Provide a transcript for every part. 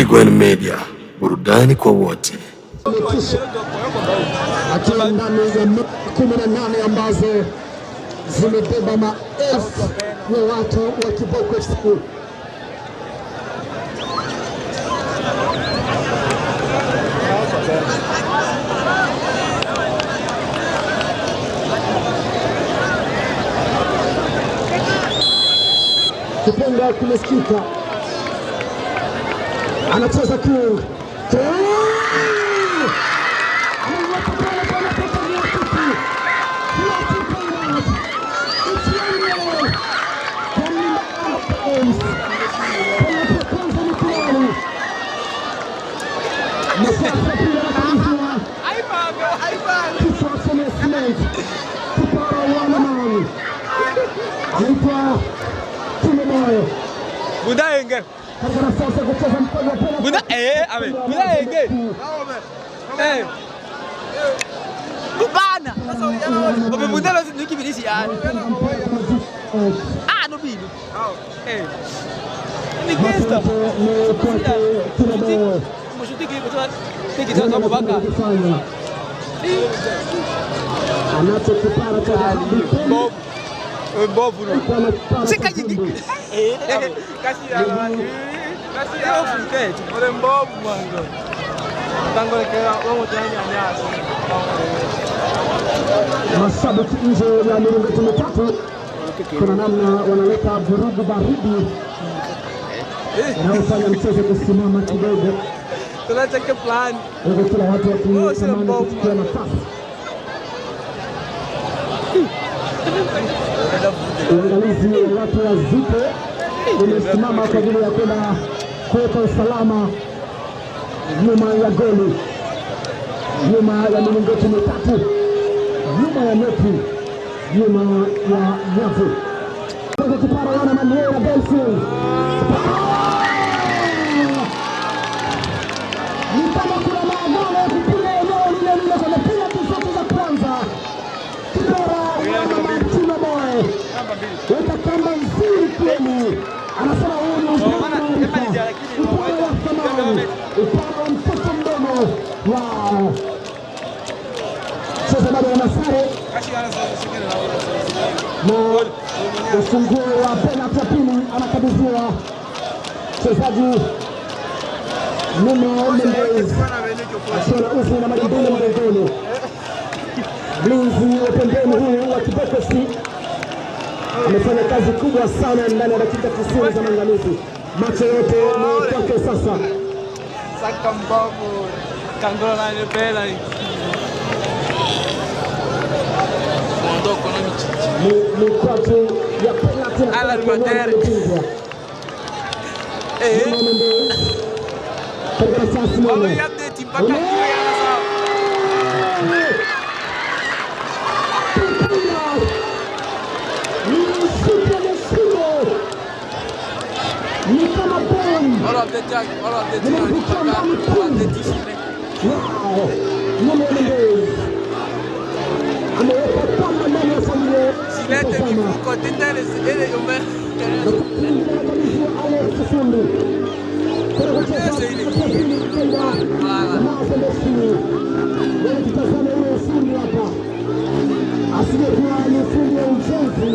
Trigwen Media, burudani kwa wote. Akiwa ndani ya 18 ambazo zimebeba maelfu ya watu wa Kiboko FC. Kipenga kimesikika, anacheza King. Bunda enge. Bunda ame. Bunda enge. Bana. Obe bunda lo niki bilisi yani. No bilu. Ni gesta. Mshuti ki kutoa tiki tano kwa baka. Anachokipara cha Bob. Bob no. Sika nyingi. Kasi ya ofike. Ole Bob mwanzo. Tango lekea wao tena nyanya. Mashabiki nje ya milingoti mitatu, kuna namna wanaleta vurugu baridi inayofanya mchezo kusimama kidogo. Tunataka plan. Kila watu wakitamani kuchukua nafasi. Uangalizi wa watu wa Zipo umesimama kwa ajili ya kwenda kuweka usalama nyuma ya goli, nyuma ya milingoti mitatu, nyuma ya neti, nyuma ya nyavu. Kwa kipara wana Manuela Belfield. Ni kama kuna maagano ya kupiga eneo lile kwenye penalti zote za kwanza. Kipara wana Martino Boy. Weka kamba nzuri kweli. Anasema huyu ni upande wa mtoto mdogo. Wow. Sasa bado wanasare na ufunguo wa penalti ya pili anakabidhiwa mchezaji Nuno Mendes akiwa na ufu na majimbili mgongoni. Mlinzi wa pembeni huyu wa Kiboko FC amefanya kazi kubwa sana ndani ya dakika 90 za maangamizi. Macho yote ni kwake sasa. Saka mbavu kangola na nepela mondoko na michichi ni kwake ya penalti ala matere Mama update mpaka hiyo sawa. Ni kama bomu. All of the jack, all of the jack. Wow. Nuno Mendes ameweka kamba ndani ya familia. Silete mifuko tenda ile yombe. Alex Fundi. Sasa ile wala. Wewe tutazame huyo fundi hapa. Asiyekuwa ni fundi wa ujenzi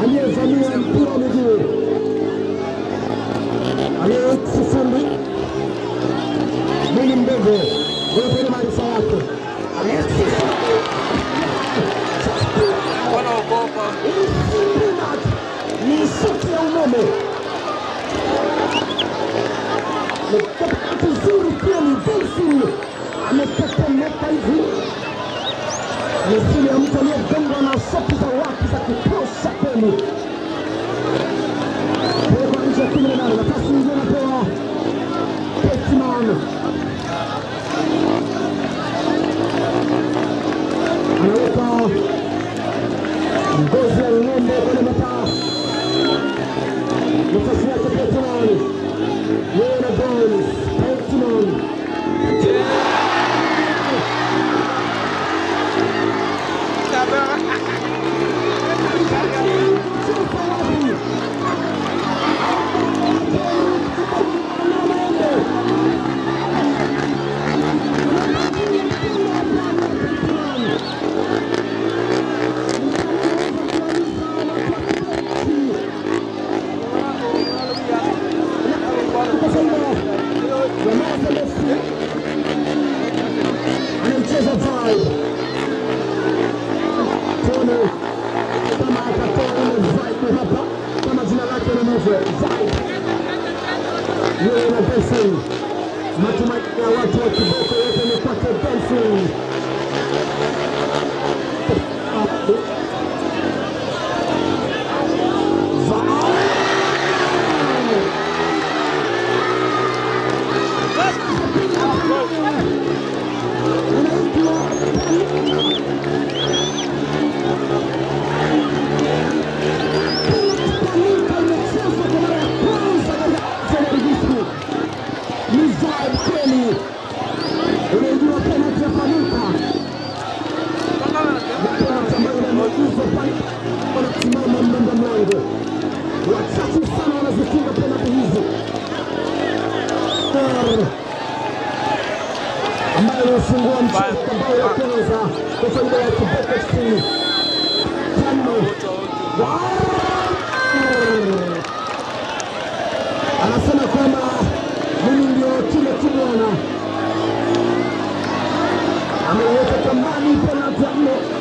aliyezamia mpira wa miguu. Alex Fundi. Mwili mdogo. Wewe ni maarifa yake. Alex Fundi. Wanaogopa. Ni shuti ya umeme. Mkakati nzuri pia ni Belfield. Ametetemeka hivi. Misili ya mtu aliyegongwa na shoti za watu za kutosha kweli. Kwa nje ya 18, nafasi nyingine anapewa Petman. Anaweka ngozi ya ng'ombe kwenye mataa. Nafasi yake Petman. Yeye na goal. Petman. Delfin. Matumaini ya watu wa Kiboko yote ni kwake Delfin. Wanasimama mlinda mlango, wachache sana wanazifunga penalti hizi, ambayo inafungua mchezo ambao ya kwanza kwa faida ya Kiboko FC. Anasema kwamba mimi ndio kile kibwana, ameweka kambani penalti ya nne.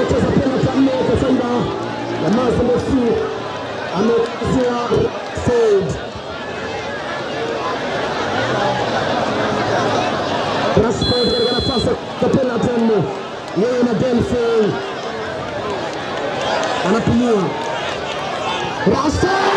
Kucheza penalti ya nne kwa faida ya Mazembe FC, amekazia Said Rashford katika nafasi ya penalti ya nne, yeye na Delfin anapumua. Rashford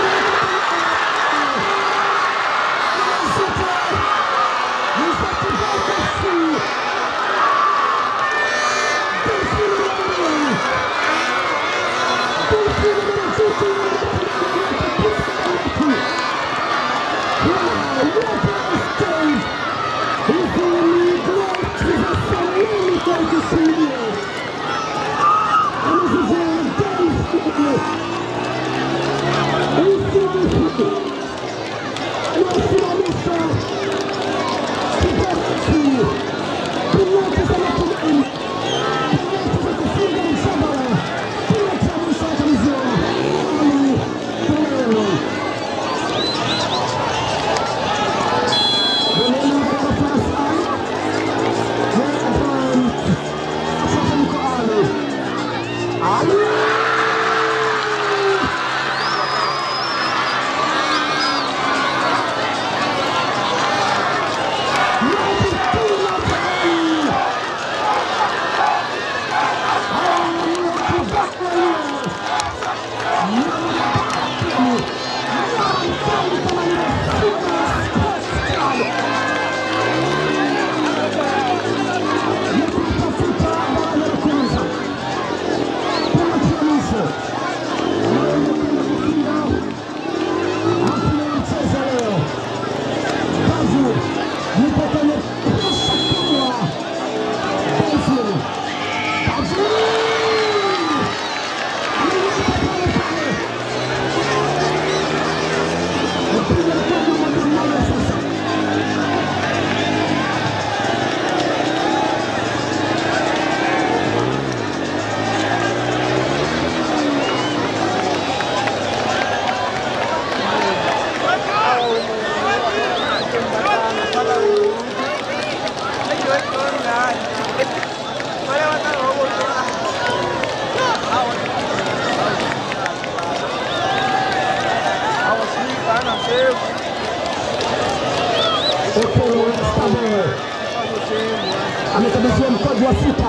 amekabidhiwa mkwaju wa sita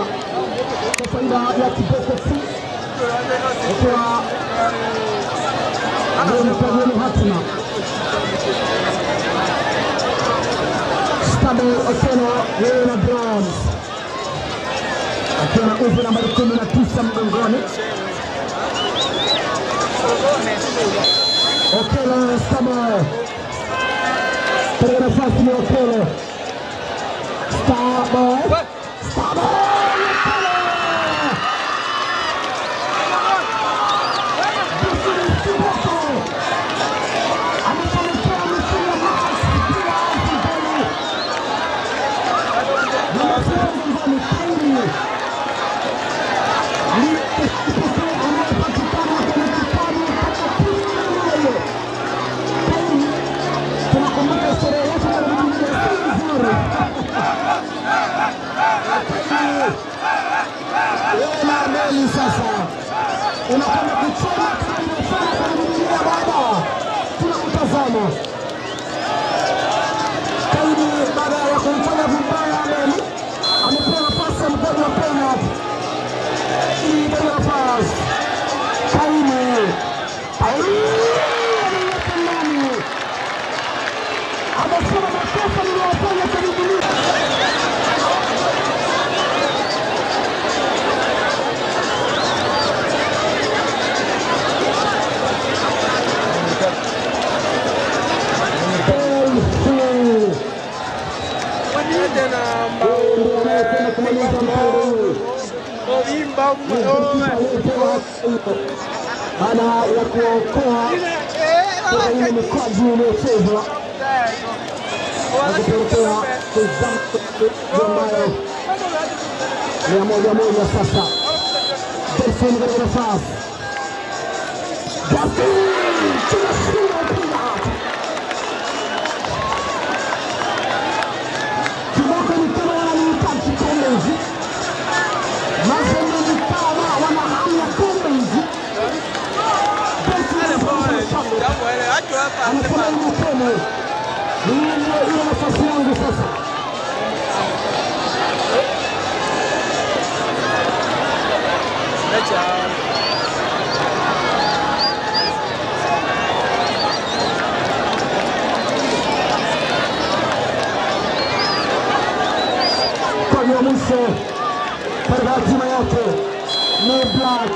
kwa faida ya Kiboko FC, ikiwa mkwaju ni hatima. Stade Okello yeye na Browns akiwa na uzi nambari 19 mgongoni. Okello Stade katika nafasi ni Okello Stade sasa unakwenda kuchoma kama unafanya kwenye dunia baba. sana. Kaidi baada ya kumfanya vibaya amepewa nafasi ya mkono wa penalty. Ile nafasi Kaidi amesema makosa niliyofanya karibu. Baada ya kuokoa ile mikwaju iliyochezwa akipelekea ambayo ni 1-1 sasa. Delfin katika nafasi kiboko ni kama wanamhitaji kombe hizi Mazembe ni kama wanahamia kombe hizi. Anasema ni mkono ile nafasi yangu sasa. Kwa mwisho katika hatima yake ni Black.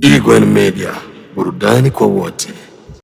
Igwen Media, burudani kwa wote.